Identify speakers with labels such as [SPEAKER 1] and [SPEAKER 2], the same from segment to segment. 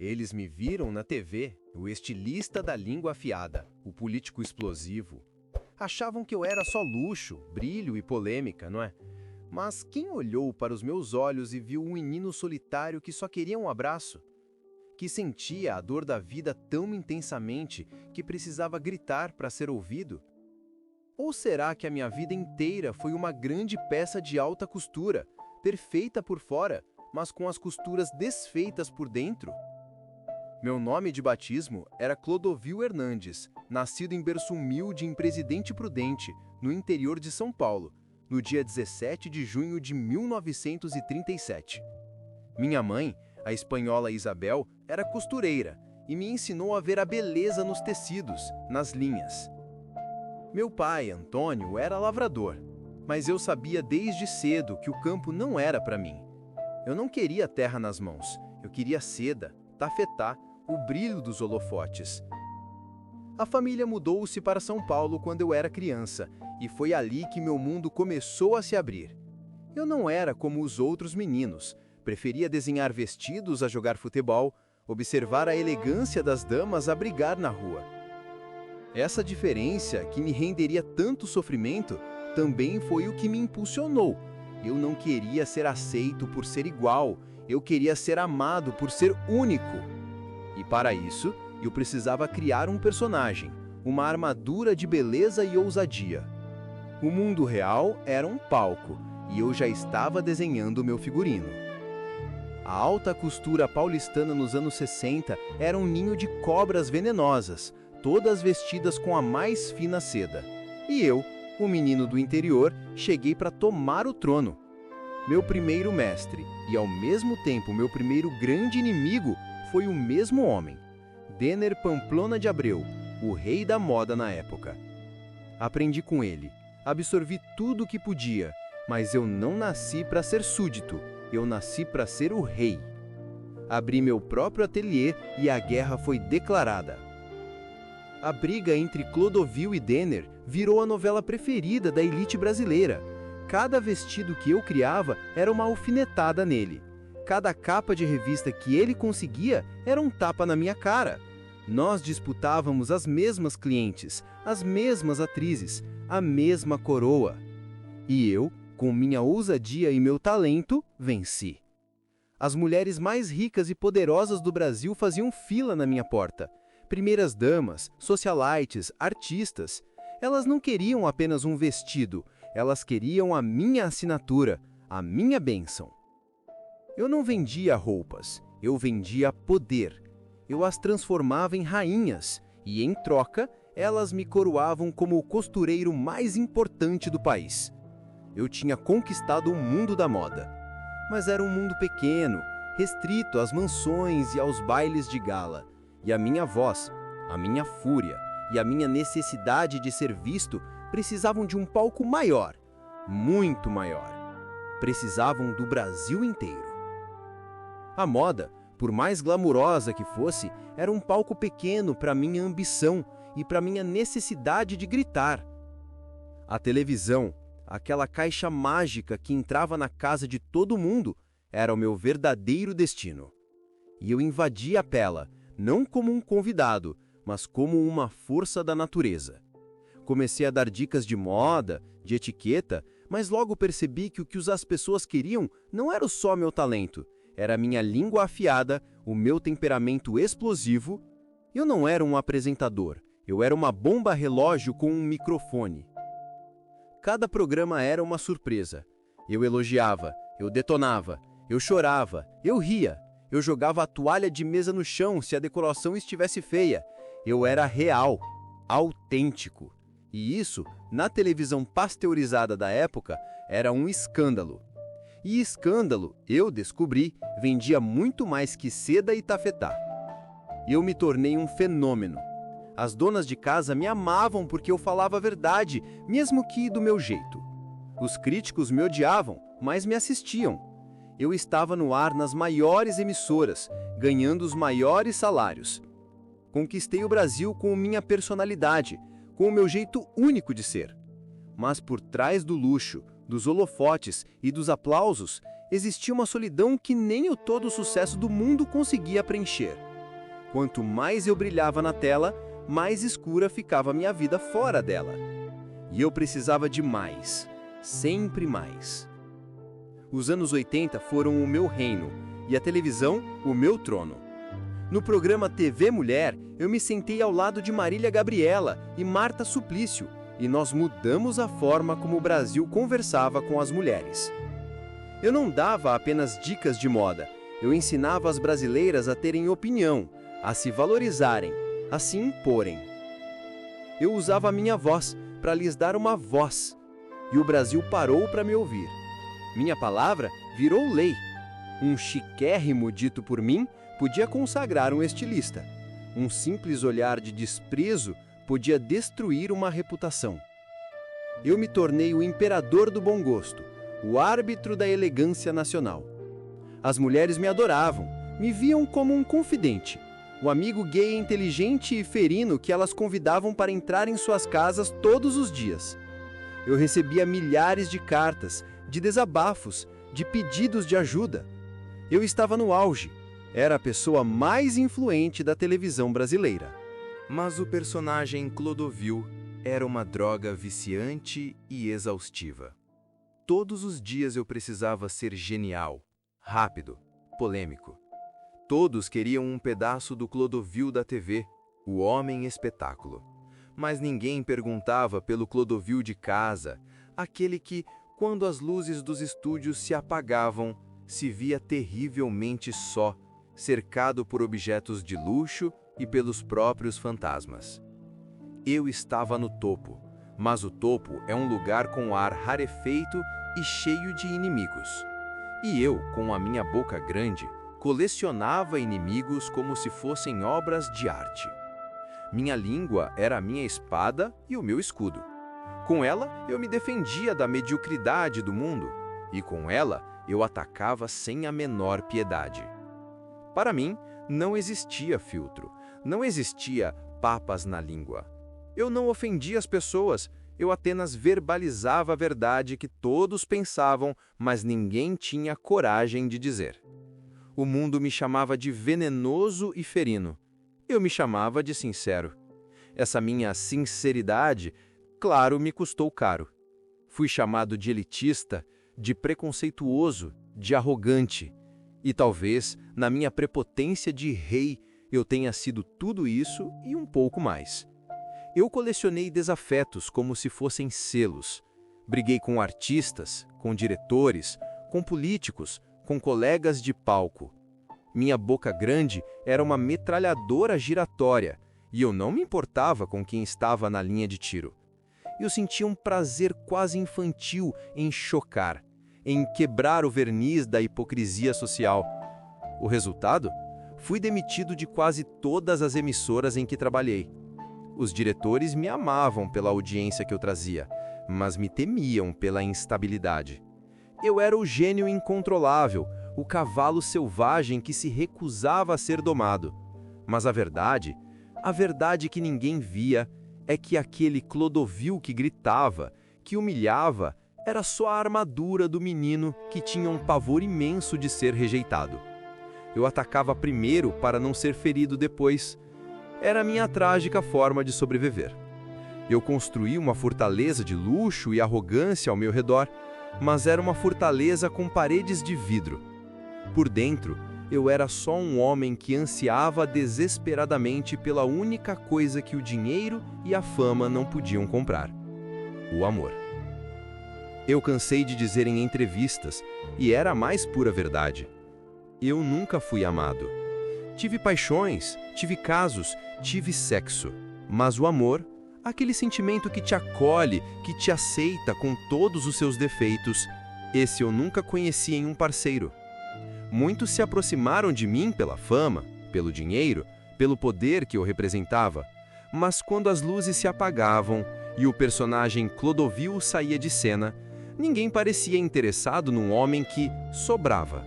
[SPEAKER 1] Eles me viram na TV, o estilista da língua afiada, o político explosivo. Achavam que eu era só luxo, brilho e polêmica, não é? Mas quem olhou para os meus olhos e viu um menino solitário que só queria um abraço? Que sentia a dor da vida tão intensamente que precisava gritar para ser ouvido? Ou será que a minha vida inteira foi uma grande peça de alta costura, perfeita por fora, mas com as costuras desfeitas por dentro? Meu nome de batismo era Clodovil Hernandes, nascido em berço humilde em Presidente Prudente, no interior de São Paulo, no dia 17 de junho de 1937. Minha mãe, a espanhola Isabel, era costureira e me ensinou a ver a beleza nos tecidos, nas linhas. Meu pai, Antônio, era lavrador, mas eu sabia desde cedo que o campo não era para mim. Eu não queria terra nas mãos, eu queria seda, tafetá, o brilho dos holofotes. A família mudou-se para São Paulo quando eu era criança, e foi ali que meu mundo começou a se abrir. Eu não era como os outros meninos, preferia desenhar vestidos a jogar futebol, observar a elegância das damas a brigar na rua. Essa diferença, que me renderia tanto sofrimento, também foi o que me impulsionou. Eu não queria ser aceito por ser igual, eu queria ser amado por ser único. E para isso, eu precisava criar um personagem, uma armadura de beleza e ousadia. O mundo real era um palco, e eu já estava desenhando meu figurino. A alta costura paulistana nos anos 60 era um ninho de cobras venenosas, todas vestidas com a mais fina seda. E eu, o menino do interior, cheguei para tomar o trono. Meu primeiro mestre, e ao mesmo tempo meu primeiro grande inimigo, foi o mesmo homem, Denner Pamplona de Abreu, o rei da moda na época. Aprendi com ele, absorvi tudo o que podia, mas eu não nasci para ser súdito, eu nasci para ser o rei. Abri meu próprio ateliê e a guerra foi declarada. A briga entre Clodovil e Denner virou a novela preferida da elite brasileira. Cada vestido que eu criava era uma alfinetada nele. Cada capa de revista que ele conseguia era um tapa na minha cara. Nós disputávamos as mesmas clientes, as mesmas atrizes, a mesma coroa. E eu, com minha ousadia e meu talento, venci. As mulheres mais ricas e poderosas do Brasil faziam fila na minha porta. Primeiras damas, socialites, artistas. Elas não queriam apenas um vestido, elas queriam a minha assinatura, a minha bênção. Eu não vendia roupas, eu vendia poder. Eu as transformava em rainhas e, em troca, elas me coroavam como o costureiro mais importante do país. Eu tinha conquistado o mundo da moda. Mas era um mundo pequeno, restrito às mansões e aos bailes de gala. E a minha voz, a minha fúria e a minha necessidade de ser visto precisavam de um palco maior, muito maior. Precisavam do Brasil inteiro. A moda, por mais glamurosa que fosse, era um palco pequeno para minha ambição e para minha necessidade de gritar. A televisão, aquela caixa mágica que entrava na casa de todo mundo, era o meu verdadeiro destino. E eu invadi a tela, não como um convidado, mas como uma força da natureza. Comecei a dar dicas de moda, de etiqueta, mas logo percebi que o que as pessoas queriam não era só meu talento, era a minha língua afiada, o meu temperamento explosivo. Eu não era um apresentador, eu era uma bomba relógio com um microfone. Cada programa era uma surpresa. Eu elogiava, eu detonava, eu chorava, eu ria, eu jogava a toalha de mesa no chão se a decoração estivesse feia. Eu era real, autêntico. E isso, na televisão pasteurizada da época, era um escândalo. E escândalo, eu descobri, vendia muito mais que seda e tafetá. Eu me tornei um fenômeno. As donas de casa me amavam porque eu falava a verdade, mesmo que do meu jeito. Os críticos me odiavam, mas me assistiam. Eu estava no ar nas maiores emissoras, ganhando os maiores salários. Conquistei o Brasil com minha personalidade, com o meu jeito único de ser. Mas por trás do luxo, dos holofotes e dos aplausos, existia uma solidão que nem o todo sucesso do mundo conseguia preencher. Quanto mais eu brilhava na tela, mais escura ficava a minha vida fora dela. E eu precisava de mais, sempre mais. Os anos 80 foram o meu reino e a televisão o meu trono. No programa TV Mulher, eu me sentei ao lado de Marília Gabriela e Marta Suplício, e nós mudamos a forma como o Brasil conversava com as mulheres. Eu não dava apenas dicas de moda, eu ensinava as brasileiras a terem opinião, a se valorizarem, a se imporem. Eu usava a minha voz para lhes dar uma voz, e o Brasil parou para me ouvir. Minha palavra virou lei. Um chiquérrimo dito por mim podia consagrar um estilista. Um simples olhar de desprezo podia destruir uma reputação. Eu me tornei o imperador do bom gosto, o árbitro da elegância nacional. As mulheres me adoravam, me viam como um confidente, o amigo gay inteligente e ferino que elas convidavam para entrar em suas casas todos os dias. Eu recebia milhares de cartas, de desabafos, de pedidos de ajuda. Eu estava no auge, era a pessoa mais influente da televisão brasileira. Mas o personagem Clodovil era uma droga viciante e exaustiva. Todos os dias eu precisava ser genial, rápido, polêmico. Todos queriam um pedaço do Clodovil da TV, o homem espetáculo. Mas ninguém perguntava pelo Clodovil de casa, aquele que, quando as luzes dos estúdios se apagavam, se via terrivelmente só, cercado por objetos de luxo e pelos próprios fantasmas. Eu estava no topo, mas o topo é um lugar com ar rarefeito e cheio de inimigos. E eu, com a minha boca grande, colecionava inimigos como se fossem obras de arte. Minha língua era a minha espada e o meu escudo. Com ela, eu me defendia da mediocridade do mundo, e com ela, eu atacava sem a menor piedade. Para mim, não existia filtro, não existia papas na língua. Eu não ofendia as pessoas, eu apenas verbalizava a verdade que todos pensavam, mas ninguém tinha coragem de dizer. O mundo me chamava de venenoso e ferino. Eu me chamava de sincero. Essa minha sinceridade, claro, me custou caro. Fui chamado de elitista, de preconceituoso, de arrogante. E talvez, na minha prepotência de rei, eu tenha sido tudo isso e um pouco mais. Eu colecionei desafetos como se fossem selos. Briguei com artistas, com diretores, com políticos, com colegas de palco. Minha boca grande era uma metralhadora giratória e eu não me importava com quem estava na linha de tiro. Eu sentia um prazer quase infantil em chocar, em quebrar o verniz da hipocrisia social. O resultado? Fui demitido de quase todas as emissoras em que trabalhei. Os diretores me amavam pela audiência que eu trazia, mas me temiam pela instabilidade. Eu era o gênio incontrolável, o cavalo selvagem que se recusava a ser domado. Mas a verdade que ninguém via, é que aquele Clodovil que gritava, que humilhava, era só a armadura do menino que tinha um pavor imenso de ser rejeitado. Eu atacava primeiro para não ser ferido depois. Era a minha trágica forma de sobreviver. Eu construí uma fortaleza de luxo e arrogância ao meu redor, mas era uma fortaleza com paredes de vidro. Por dentro, eu era só um homem que ansiava desesperadamente pela única coisa que o dinheiro e a fama não podiam comprar: o amor. Eu cansei de dizer em entrevistas, e era a mais pura verdade: eu nunca fui amado. Tive paixões, tive casos, tive sexo, mas o amor, aquele sentimento que te acolhe, que te aceita com todos os seus defeitos, esse eu nunca conheci em um parceiro. Muitos se aproximaram de mim pela fama, pelo dinheiro, pelo poder que eu representava, mas quando as luzes se apagavam e o personagem Clodovil saía de cena, ninguém parecia interessado num homem que sobrava.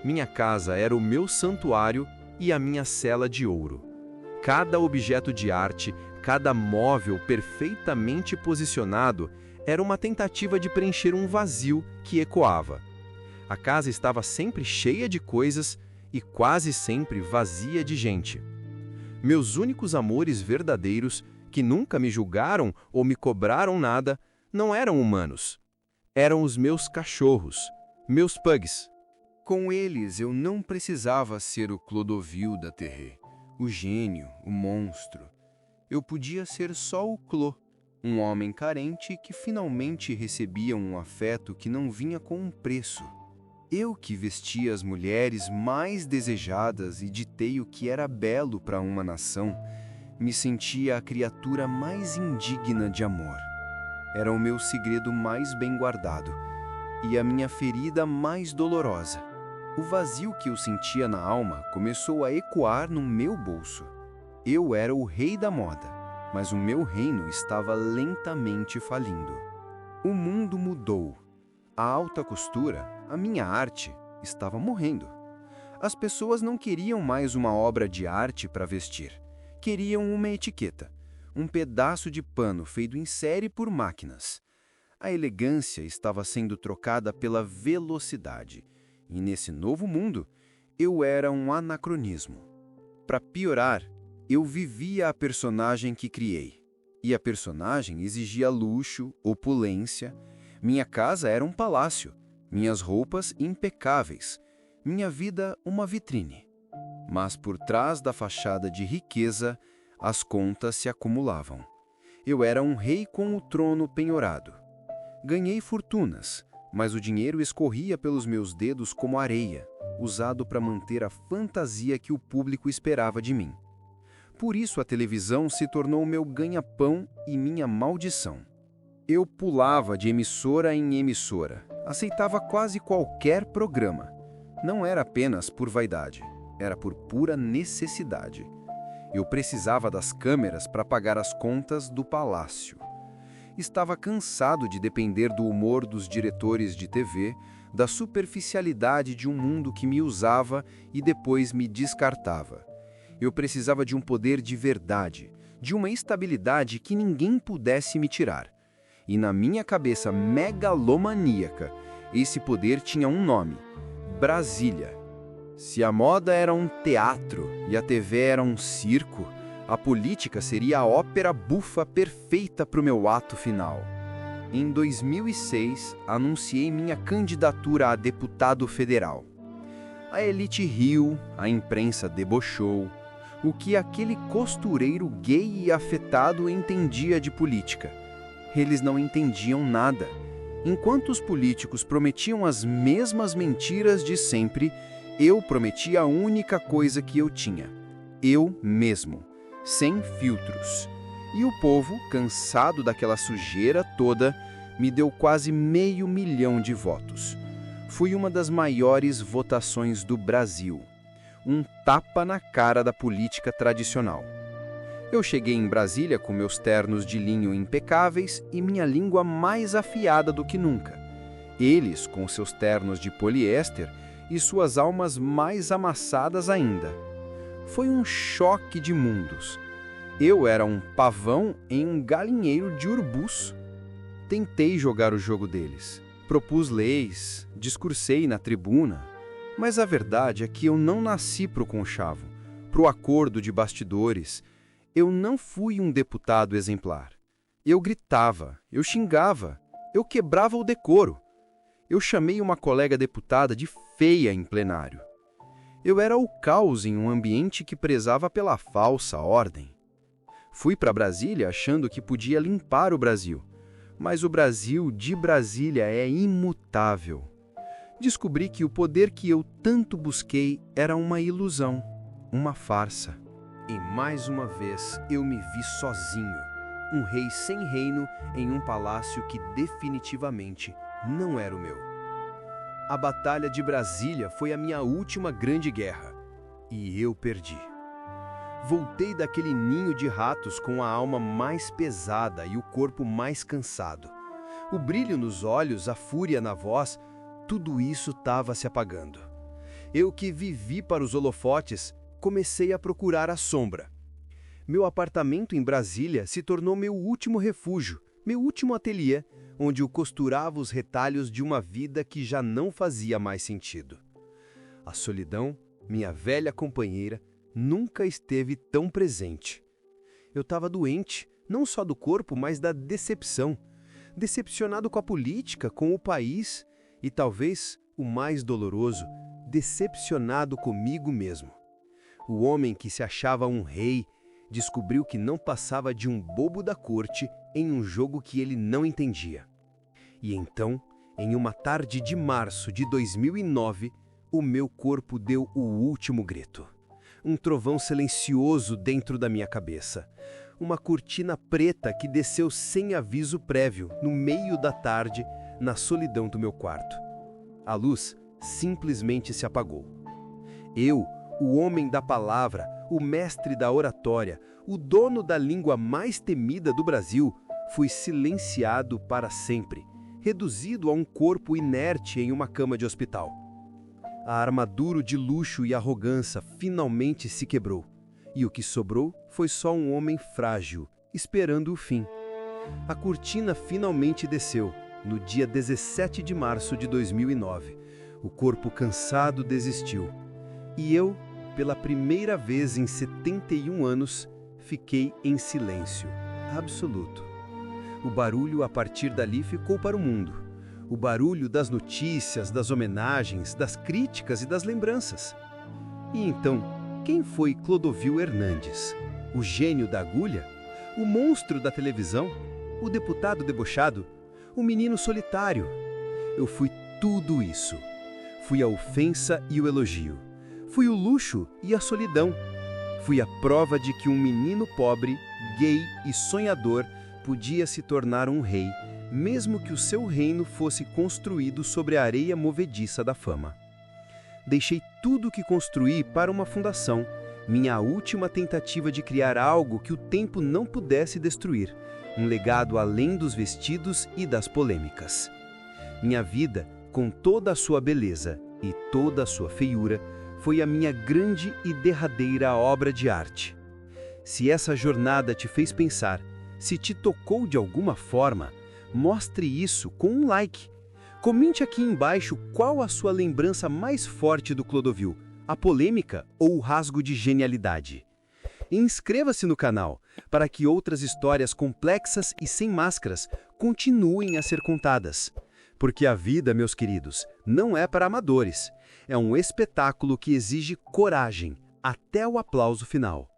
[SPEAKER 1] Minha casa era o meu santuário e a minha cela de ouro. Cada objeto de arte, cada móvel perfeitamente posicionado, era uma tentativa de preencher um vazio que ecoava. A casa estava sempre cheia de coisas e quase sempre vazia de gente. Meus únicos amores verdadeiros, que nunca me julgaram ou me cobraram nada, não eram humanos. Eram os meus cachorros, meus pugs. Com eles eu não precisava ser o Clodovil da Terré, o gênio, o monstro. Eu podia ser só o Clo, um homem carente que finalmente recebia um afeto que não vinha com um preço. Eu que vestia as mulheres mais desejadas e ditei o que era belo para uma nação, me sentia a criatura mais indigna de amor. Era o meu segredo mais bem guardado e a minha ferida mais dolorosa. O vazio que eu sentia na alma começou a ecoar no meu bolso. Eu era o rei da moda, mas o meu reino estava lentamente falindo. O mundo mudou. A alta costura, a minha arte, estava morrendo. As pessoas não queriam mais uma obra de arte para vestir. Queriam uma etiqueta, um pedaço de pano feito em série por máquinas. A elegância estava sendo trocada pela velocidade. E nesse novo mundo, eu era um anacronismo. Para piorar, eu vivia a personagem que criei. E a personagem exigia luxo, opulência. Minha casa era um palácio, minhas roupas impecáveis, minha vida uma vitrine. Mas por trás da fachada de riqueza, as contas se acumulavam. Eu era um rei com o trono penhorado. Ganhei fortunas, mas o dinheiro escorria pelos meus dedos como areia, usado para manter a fantasia que o público esperava de mim. Por isso a televisão se tornou meu ganha-pão e minha maldição. Eu pulava de emissora em emissora, aceitava quase qualquer programa. Não era apenas por vaidade, era por pura necessidade. Eu precisava das câmeras para pagar as contas do palácio. Estava cansado de depender do humor dos diretores de TV, da superficialidade de um mundo que me usava e depois me descartava. Eu precisava de um poder de verdade, de uma estabilidade que ninguém pudesse me tirar. E na minha cabeça megalomaníaca, esse poder tinha um nome: Brasília. Se a moda era um teatro e a TV era um circo, a política seria a ópera bufa perfeita para o meu ato final. Em 2006, anunciei minha candidatura a deputado federal. A elite riu, a imprensa debochou. O que aquele costureiro gay e afetado entendia de política? Eles não entendiam nada. Enquanto os políticos prometiam as mesmas mentiras de sempre, eu prometia a única coisa que eu tinha: eu mesmo, sem filtros. E o povo, cansado daquela sujeira toda, me deu quase 500 mil de votos. Fui uma das maiores votações do Brasil. Um tapa na cara da política tradicional. Eu cheguei em Brasília com meus ternos de linho impecáveis e minha língua mais afiada do que nunca. Eles com seus ternos de poliéster e suas almas mais amassadas ainda. Foi um choque de mundos. Eu era um pavão em um galinheiro de urubus. Tentei jogar o jogo deles. Propus leis, discursei na tribuna. Mas a verdade é que eu não nasci pro conchavo, pro acordo de bastidores. Eu não fui um deputado exemplar. Eu gritava, eu xingava, eu quebrava o decoro. Eu chamei uma colega deputada de feia em plenário. Eu era o caos em um ambiente que prezava pela falsa ordem. Fui para Brasília achando que podia limpar o Brasil, mas o Brasil de Brasília é imutável. Descobri que o poder que eu tanto busquei era uma ilusão, uma farsa. E mais uma vez eu me vi sozinho, um rei sem reino em um palácio que definitivamente não era o meu. A Batalha de Brasília foi a minha última grande guerra, e eu perdi. Voltei daquele ninho de ratos com a alma mais pesada e o corpo mais cansado. O brilho nos olhos, a fúria na voz, tudo isso estava se apagando. Eu que vivi para os holofotes, comecei a procurar a sombra. Meu apartamento em Brasília se tornou meu último refúgio, meu último ateliê, onde eu costurava os retalhos de uma vida que já não fazia mais sentido. A solidão, minha velha companheira, nunca esteve tão presente. Eu estava doente, não só do corpo, mas da decepção. Decepcionado com a política, com o país e, talvez, o mais doloroso, decepcionado comigo mesmo. O homem que se achava um rei descobriu que não passava de um bobo da corte em um jogo que ele não entendia. E então, em uma tarde de março de 2009, o meu corpo deu o último grito. Um trovão silencioso dentro da minha cabeça. Uma cortina preta que desceu sem aviso prévio, no meio da tarde, na solidão do meu quarto. A luz simplesmente se apagou. Eu, o homem da palavra, o mestre da oratória, o dono da língua mais temida do Brasil, fui silenciado para sempre, reduzido a um corpo inerte em uma cama de hospital. A armadura de luxo e arrogância finalmente se quebrou, e o que sobrou foi só um homem frágil, esperando o fim. A cortina finalmente desceu, no dia 17 de março de 2009. O corpo cansado desistiu. E eu, pela primeira vez em 71 anos, fiquei em silêncio absoluto. O barulho a partir dali ficou para o mundo. O barulho das notícias, das homenagens, das críticas e das lembranças. E então, quem foi Clodovil Hernandes? O gênio da agulha? O monstro da televisão? O deputado debochado? O menino solitário? Eu fui tudo isso. Fui a ofensa e o elogio. Fui o luxo e a solidão. Fui a prova de que um menino pobre, gay e sonhador podia se tornar um rei, mesmo que o seu reino fosse construído sobre a areia movediça da fama. Deixei tudo o que construí para uma fundação, minha última tentativa de criar algo que o tempo não pudesse destruir, um legado além dos vestidos e das polêmicas. Minha vida, com toda a sua beleza e toda a sua feiura, foi a minha grande e derradeira obra de arte. Se essa jornada te fez pensar, se te tocou de alguma forma, mostre isso com um like. Comente aqui embaixo qual a sua lembrança mais forte do Clodovil, a polêmica ou o rasgo de genialidade. E inscreva-se no canal para que outras histórias complexas e sem máscaras continuem a ser contadas. Porque a vida, meus queridos, não é para amadores. É um espetáculo que exige coragem, até o aplauso final.